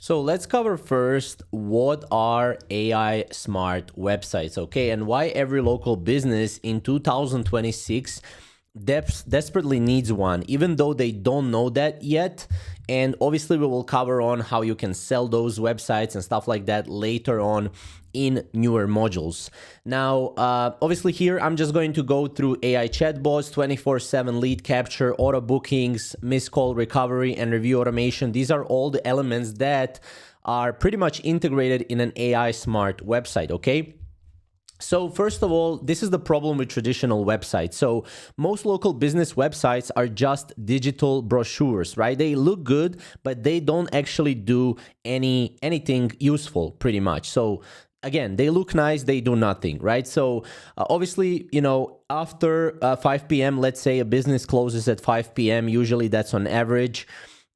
So let's cover first what are AI smart websites, okay, and why every local business in 2026 desperately needs one, even though they don't know that yet. And obviously, we will cover on how you can sell those websites and stuff like that later on in newer modules. Now, obviously here, I'm just going to go through AI chatbots, 24/7 lead capture, auto bookings, missed call recovery, and review automation. These are all the elements that are pretty much integrated in an AI smart website, okay? So first of all, this is the problem with traditional websites. So most local business websites are just digital brochures, right? They look good, but they don't actually do anything useful pretty much. So again, they look nice, they do nothing, right? So obviously, after 5 p.m., let's say a business closes at 5 p.m., usually that's on average.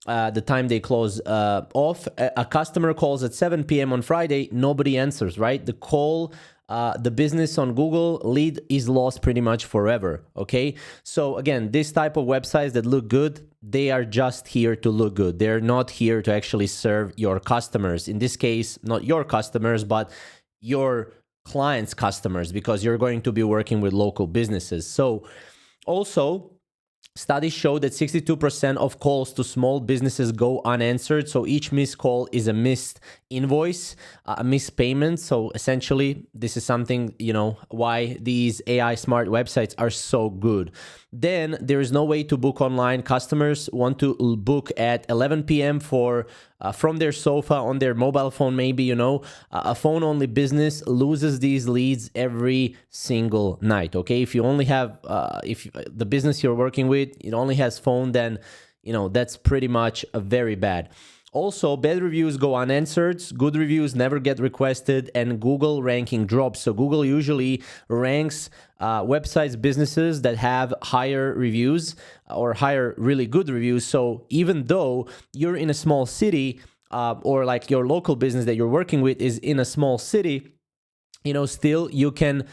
The time they close off. A customer calls at 7 p.m. on Friday, nobody answers, right? The business on Google lead is lost pretty much forever, okay? So again, this type of websites that look good, they are just here to look good. They're not here to actually serve your customers. In this case, not your customers, but your clients' customers, because you're going to be working with local businesses. So also, studies show that 62% of calls to small businesses go unanswered. So each missed call is a missed invoice, a missed payment. So essentially, this is something, why these AI smart websites are so good. Then there is no way to book online. Customers want to book at 11 p.m. From their sofa on their mobile phone, maybe, a phone-only business loses these leads every single night, okay? If you only have, if the business you're working with, it only has phone, then, that's pretty much very bad. Also, bad reviews go unanswered, good reviews never get requested, and Google ranking drops. So Google usually ranks websites, businesses that have higher reviews or higher really good reviews. So even though you're in a small city or like your local business that you're working with is in a small city, still you can,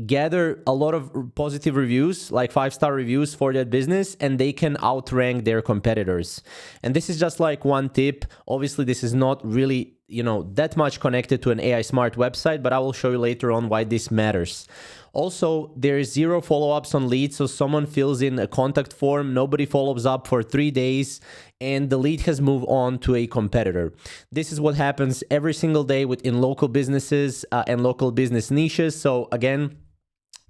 gather a lot of positive reviews, like 5-star reviews for that business, and they can outrank their competitors. And this is just like one tip. Obviously, this is not really, that much connected to an AI smart website, but I will show you later on why this matters. Also, there is 0 follow-ups on leads. So someone fills in a contact form, nobody follows up for 3 days, and the lead has moved on to a competitor. This is what happens every single day within local businesses and local business niches. So again,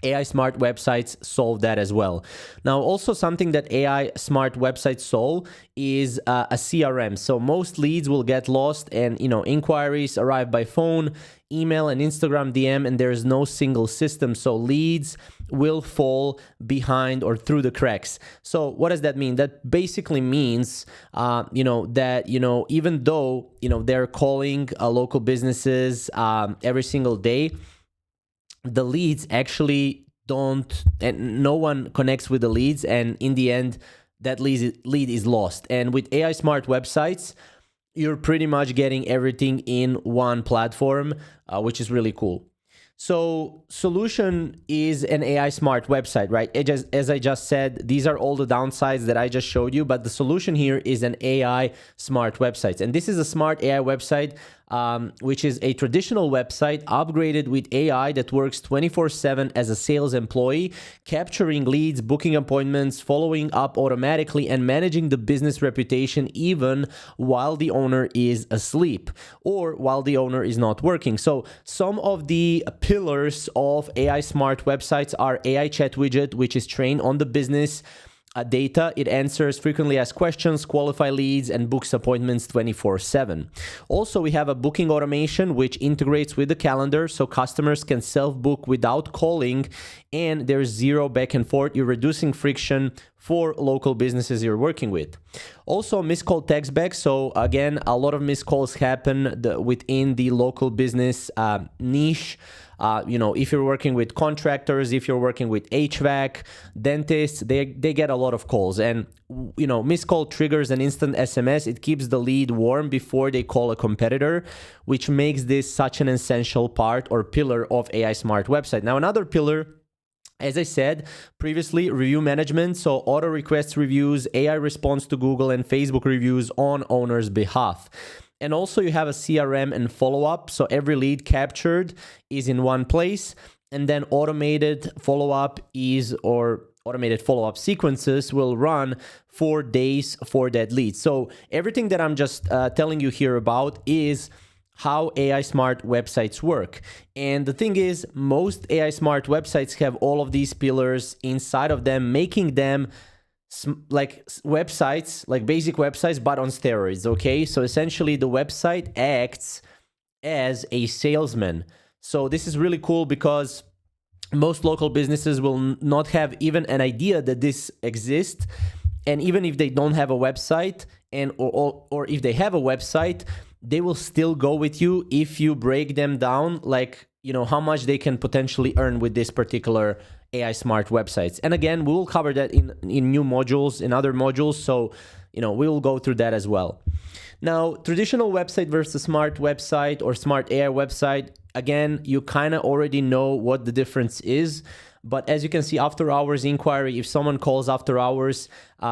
AI smart websites solve that as well. Now, also something that AI smart websites solve is a CRM. So most leads will get lost, and inquiries arrive by phone, email, and Instagram DM, and there is no single system. So leads will fall behind or through the cracks. So what does that mean? That basically means, that even though they're calling local businesses every single day, the leads actually don't, and no one connects with the leads, and in the end that lead is lost. And with AI smart websites, you're pretty much getting everything in one platform, which is really cool. So solution is an AI smart website, right? As I just said, these are all the downsides that I just showed you, but the solution here is an AI smart website. And this is a smart AI website, which is a traditional website upgraded with AI that works 24/7 as a sales employee, capturing leads, booking appointments, following up automatically, and managing the business reputation even while the owner is asleep or while the owner is not working. So some of the pillars of AI smart websites are AI chat widget, which is trained on the business data. It answers frequently asked questions, qualify leads, and books appointments 24/7. Also, we have a booking automation, which integrates with the calendar, so customers can self-book without calling, and there's 0 back and forth. You're reducing friction for local businesses you're working with. Also, missed call text back. So again, a lot of missed calls happen within the local business niche. If you're working with contractors, if you're working with HVAC, dentists, they get a lot of calls. And, missed call triggers an instant SMS. It keeps the lead warm before they call a competitor, which makes this such an essential part or pillar of AI Smart website. Now, another pillar, as I said previously, review management. So auto request reviews, AI response to Google and Facebook reviews on owner's behalf. And also you have a CRM and follow-up. So every lead captured is in one place, and then automated follow-up automated follow-up sequences will run for days for that lead. So everything that I'm just telling you here about is how AI smart websites work. And the thing is, most AI smart websites have all of these pillars inside of them, making them like websites, like basic websites, but on steroids, okay? So essentially the website acts as a salesman. So this is really cool because most local businesses will not have even an idea that this exists. And even if they don't have a website or if they have a website, they will still go with you if you break them down, like, you know, how much they can potentially earn with this particular AI smart websites. And again, we will cover that in new modules, in other modules. So, you know, we will go through that as well. Now, traditional website versus smart website or smart AI website, again, you kind of already know what the difference is. But as you can see, after hours inquiry, if someone calls after hours,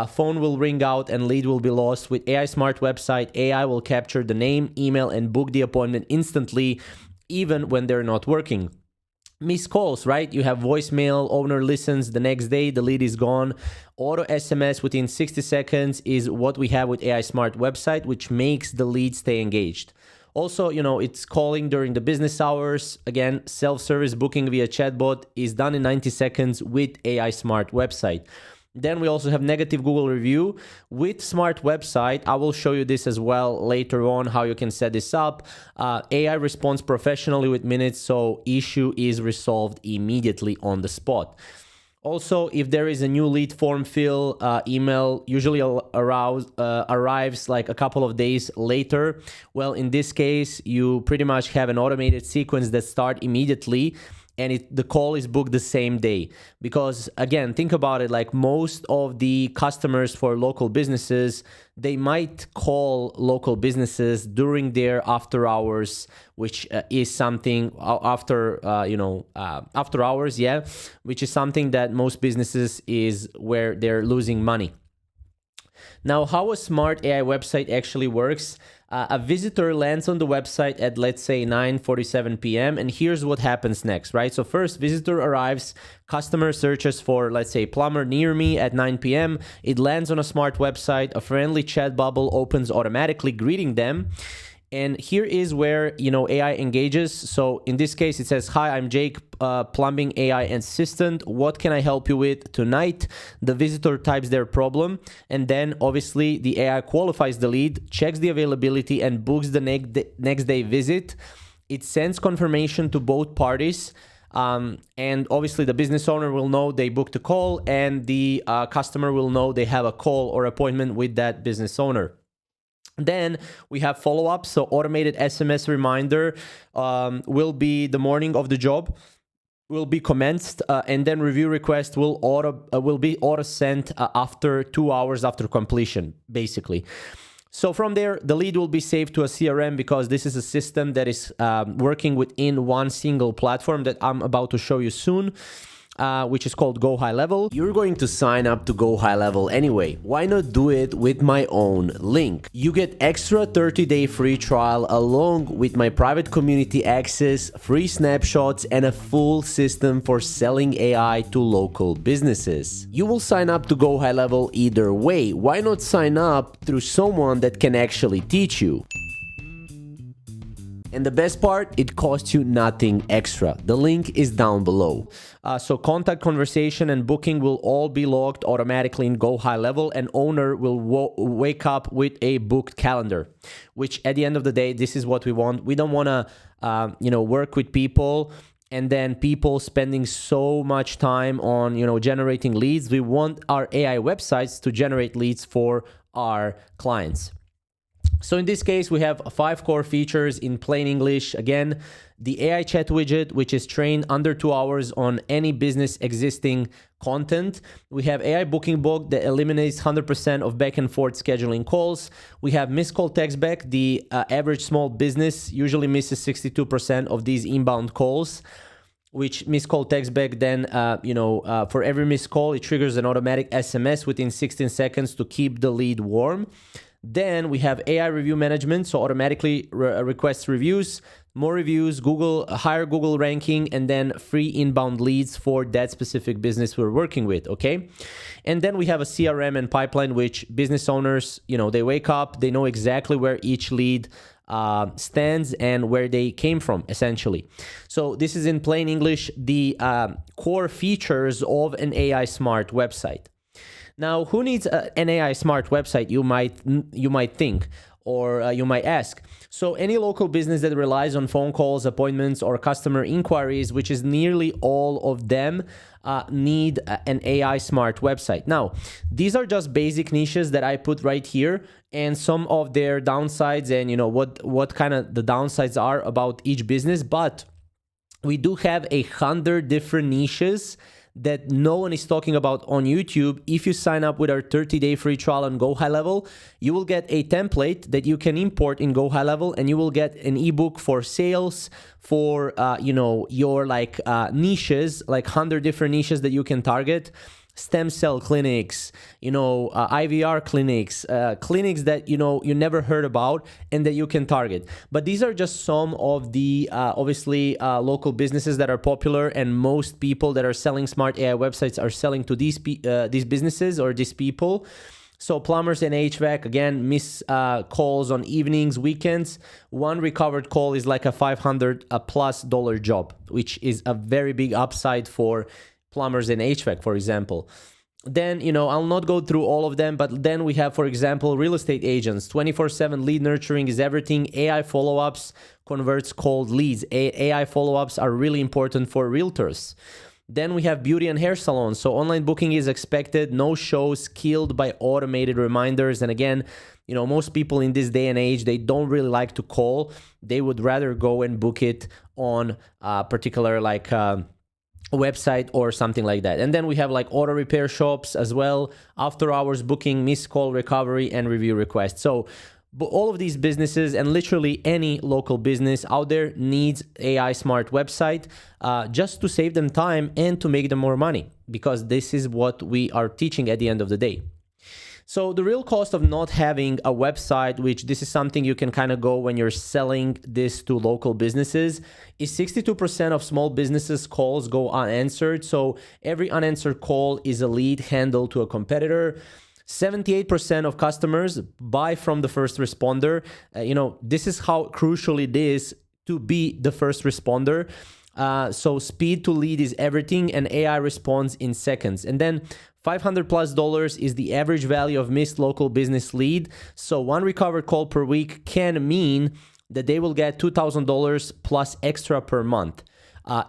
phone will ring out and lead will be lost. With AI smart website, AI will capture the name, email, and book the appointment instantly, even when they're not working. Missed calls, right? You have voicemail, owner listens, the next day the lead is gone. Auto SMS within 60 seconds is what we have with AI smart website, which makes the lead stay engaged. Also, you know, it's calling during the business hours. Again, self-service booking via chatbot is done in 90 seconds with AI smart website. Then we also have negative Google review with smart website. I will show you this as well later on, how you can set this up. AI responds professionally with minutes, so issue is resolved immediately on the spot. Also, if there is a new lead form fill, email usually arrives like a couple of days later. Well, in this case, you pretty much have an automated sequence that starts immediately, and the call is booked the same day. Because again, think about it, like most of the customers for local businesses, they might call local businesses during their after hours, which is something after hours, yeah, which is something that most businesses is where they're losing money. Now, how a smart AI website actually works. A visitor lands on the website at, let's say, 9:47 p.m. And here's what happens next, right? So first, visitor arrives, customer searches for, let's say, plumber near me at 9 p.m. It lands on a smart website. A friendly chat bubble opens automatically, greeting them. And here is where, you know, AI engages. So in this case, it says, "Hi, I'm Jake, plumbing AI assistant. What can I help you with tonight?" The visitor types their problem, and then obviously the AI qualifies the lead, checks the availability, and books the next day visit. It sends confirmation to both parties. And obviously the business owner will know they booked a call, and the customer will know they have a call or appointment with that business owner. Then we have follow-up. So automated SMS reminder will be the morning of the job, will be commenced, and then review request will be auto sent after 2 hours after completion, basically. So from there, the lead will be saved to a CRM, because this is a system that is working within one single platform that I'm about to show you soon. Which is called Go HighLevel. You're going to sign up to Go HighLevel anyway. Why not do it with my own link? You get extra 30-day free trial along with my private community access, free snapshots, and a full system for selling AI to local businesses. You will sign up to Go HighLevel either way. Why not sign up through someone that can actually teach you? And the best part, it costs you nothing extra. The link is down below. So contact, conversation, and booking will all be logged automatically in Go HighLevel, and owner will wake up with a booked calendar, which at the end of the day, this is what we want. We don't want to, work with people and then people spending so much time on, generating leads. We want our AI websites to generate leads for our clients. So in this case, we have 5 core features in plain English. Again, the AI chat widget, which is trained under 2 hours on any business existing content. We have AI booking book that eliminates 100% of back and forth scheduling calls. We have missed call text back. The average small business usually misses 62% of these inbound calls, which missed call text back. Then, for every missed call, it triggers an automatic SMS within 16 seconds to keep the lead warm. Then we have AI review management, so automatically requests reviews, more reviews, higher Google ranking, and then free inbound leads for that specific business we're working with, okay? And then we have a CRM and pipeline, which business owners, they wake up, they know exactly where each lead stands and where they came from, essentially. So this is, in plain English, the core features of an AI smart website. Now, who needs an AI smart website, you might think, or you might ask. So any local business that relies on phone calls, appointments, or customer inquiries, which is nearly all of them, need an AI smart website. Now, these are just basic niches that I put right here, and some of their downsides and what kind of the downsides are about each business. But we do have 100 different niches that no one is talking about on YouTube. If you sign up with our 30-day free trial on Go High Level, you will get a template that you can import in Go High Level, and you will get an ebook for sales, for your niches, 100 different niches that you can target. Stem cell clinics, IVR clinics, clinics that you never heard about and that you can target. But these are just some of the obviously local businesses that are popular, and most people that are selling smart AI websites are selling to these businesses or these people. So plumbers and HVAC, again, miss calls on evenings, weekends. One recovered call is like a $500+ job, which is a very big upside for plumbers and HVAC, for example. Then, I'll not go through all of them, but then we have, for example, real estate agents. 24/7 lead nurturing is everything. AI follow-ups converts cold leads. AI follow-ups are really important for realtors. Then we have beauty and hair salons. So online booking is expected. No shows killed by automated reminders. And again, most people in this day and age, they don't really like to call. They would rather go and book it on a particular website or something like that. And then we have auto repair shops as well, after hours booking, missed call recovery, and review requests. So all of these businesses, and literally any local business out there, needs AI smart website just to save them time and to make them more money, because this is what we are teaching at the end of the day. So the real cost of not having a website, which this is something you can kind of go when you're selling this to local businesses, is 62% of small businesses calls go unanswered. So every unanswered call is a lead handled to a competitor. 78% of customers buy from the first responder. This is how crucial it is to be the first responder. So speed to lead is everything, and AI responds in seconds. And then $500+ is the average value of missed local business lead. So one recovered call per week can mean that they will get $2,000 plus extra per month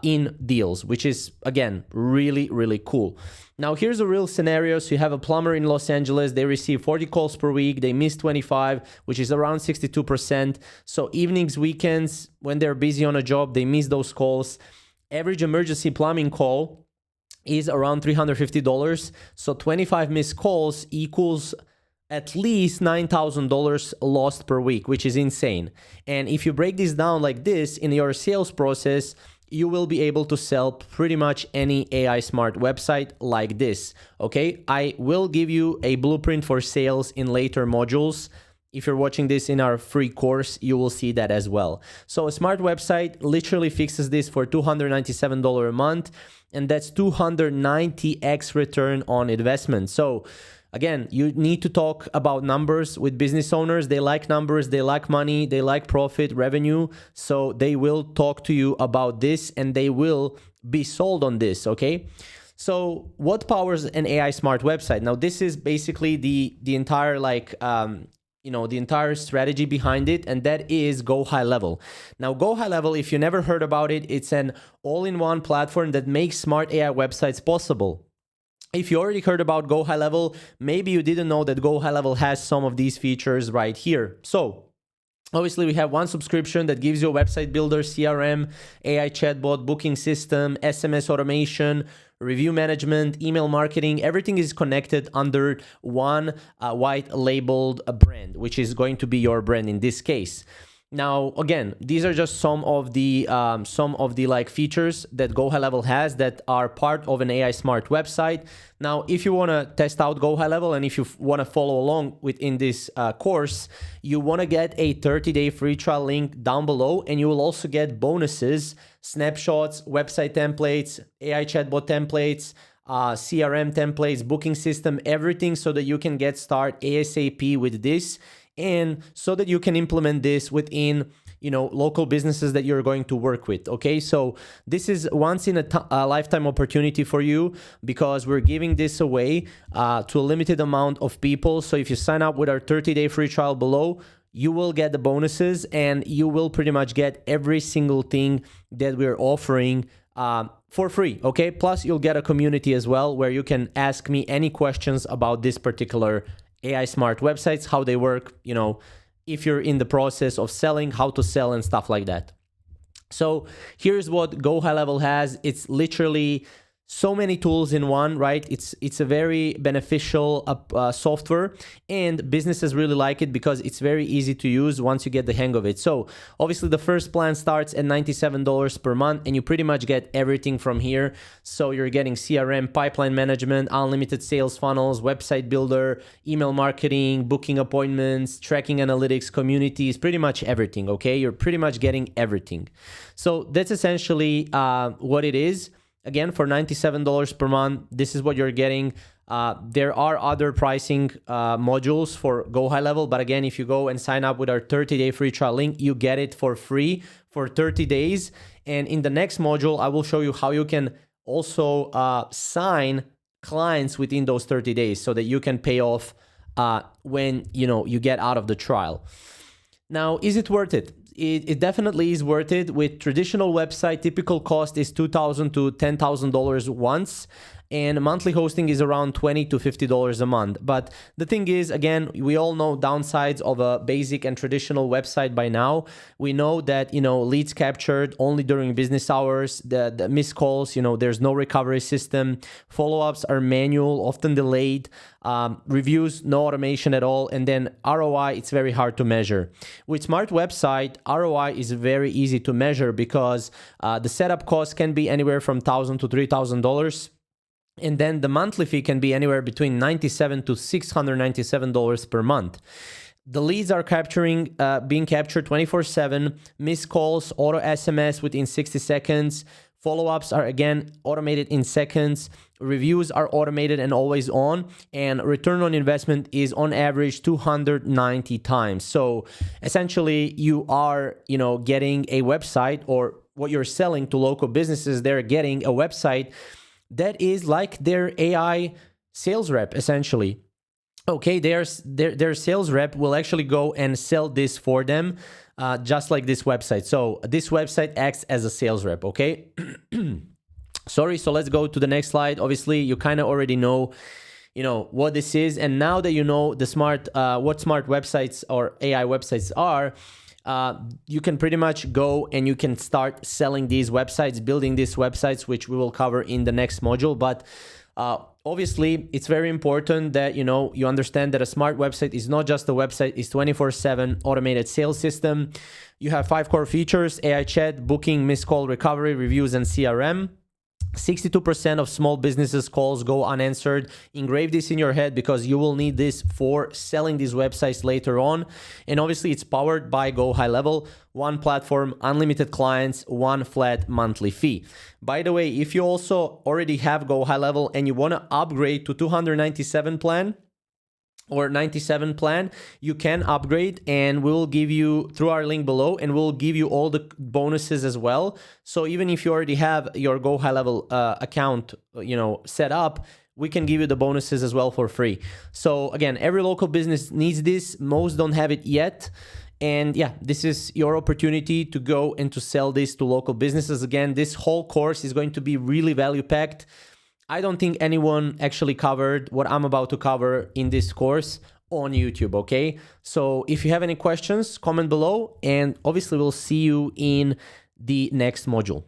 in deals, which is, again, really, really cool. Now, here's a real scenario. So you have a plumber in Los Angeles. They receive 40 calls per week. They miss 25, which is around 62%. So evenings, weekends, when they're busy on a job, they miss those calls. Average emergency plumbing call is around $350. So 25 missed calls equals at least $9,000 lost per week, which is insane. And if you break this down like this in your sales process, you will be able to sell pretty much any AI smart website like this, okay? I will give you a blueprint for sales in later modules. If you're watching this in our free course, you will see that as well. So a smart website literally fixes this for $297 a month, and that's 290x return on investment. So again, you need to talk about numbers with business owners. They like numbers, they like money, they like profit, revenue. So they will talk to you about this, and they will be sold on this, okay? So what powers an AI smart website? Now, this is basically the entire the entire strategy behind it, and that is Go High Level. Now, Go High Level, if you never heard about it, it's an all-in-one platform that makes smart AI websites possible. If you already heard about Go High Level, maybe you didn't know that Go High Level has some of these features right here. So obviously, we have one subscription that gives you a website builder, CRM, AI chatbot, booking system, SMS automation, review management, email marketing. Everything is connected under one white labeled brand, which is going to be your brand in this case. Now, again, these are just some of the like features that Go High Level has that are part of an AI smart website. Now, if you want to test out Go High Level and if you want to follow along within this course, you want to get a 30-day free trial link down below, and you will also get bonuses, snapshots, website templates, AI chatbot templates, CRM templates, booking system, everything, so that you can get started ASAP with this, and so that you can implement this within, you know, local businesses that you're going to work with. Okay, so this is once in a lifetime opportunity for you, because we're giving this away to a limited amount of people. So if you sign up with our 30-day free trial below, you will get the bonuses, and you will pretty much get every single thing that we're offering for free. Okay, plus you'll get a community as well, where you can ask me any questions about this particular AI smart websites, how they work, you know, if you're in the process of selling, how to sell and stuff like that. So here's what Go High Level has. It's literally so many tools in one, right? It's a very beneficial software, and businesses really like it because it's very easy to use once you get the hang of it. So obviously the first plan starts at $97 per month, and you pretty much get everything from here. So you're getting CRM, pipeline management, unlimited sales funnels, website builder, email marketing, booking appointments, tracking analytics, communities, pretty much everything. Okay, you're pretty much getting everything. So that's essentially what it is. Again, for $97 per month, this is what you're getting. There are other pricing modules for Go High Level, but again, if you go and sign up with our 30-day free trial link, you get it for free for 30 days. And in the next module, I will show you how you can also sign clients within those 30 days so that you can pay off when you get out of the trial. Now, is it worth it? It definitely is worth it. With traditional website, typical cost is $2,000 to $10,000 once, and monthly hosting is around $20 to $50 a month. But the thing is, again, we all know downsides of a basic and traditional website by now. We know that, leads captured only during business hours, the missed calls, there's no recovery system, follow-ups are manual, often delayed, reviews, no automation at all, and then ROI, it's very hard to measure. With smart website, ROI is very easy to measure because the setup cost can be anywhere from $1,000 to $3,000. And then the monthly fee can be anywhere between $97 to $697 per month. The leads are being captured 24/7, missed calls, auto SMS within 60 seconds. Follow-ups are, again, automated in seconds. Reviews are automated and always on. And return on investment is on average 290 times. So essentially, you are, getting a website, or what you're selling to local businesses, they're getting a website that is like their AI sales rep, essentially. Okay, their sales rep will actually go and sell this for them, just like this website. So this website acts as a sales rep, okay? Sorry, so let's go to the next slide. Obviously, you kind of already know, what this is. And now that you know what smart websites or AI websites are, you can pretty much go and you can start selling these websites, building these websites, which we will cover in the next module. But obviously, it's very important that you understand that a smart website is not just a website, it's 24/7 automated sales system. You have 5 core features: AI chat, booking, missed call recovery, reviews, and CRM. 62% of small businesses calls go unanswered. Engrave this in your head because you will need this for selling these websites later on. And obviously it's powered by Go High Level, one platform, unlimited clients, one flat monthly fee. By the way, if you also already have Go High Level and you want to upgrade to 297 plan, or 97 plan, you can upgrade, and we'll give you through our link below, and we'll give you all the bonuses as well. So even if you already have your Go High Level account, set up, we can give you the bonuses as well for free. So again, every local business needs this. Most don't have it yet. And yeah, this is your opportunity to go and to sell this to local businesses. Again, this whole course is going to be really value packed. I don't think anyone actually covered what I'm about to cover in this course on YouTube, okay? So if you have any questions, comment below, and obviously we'll see you in the next module.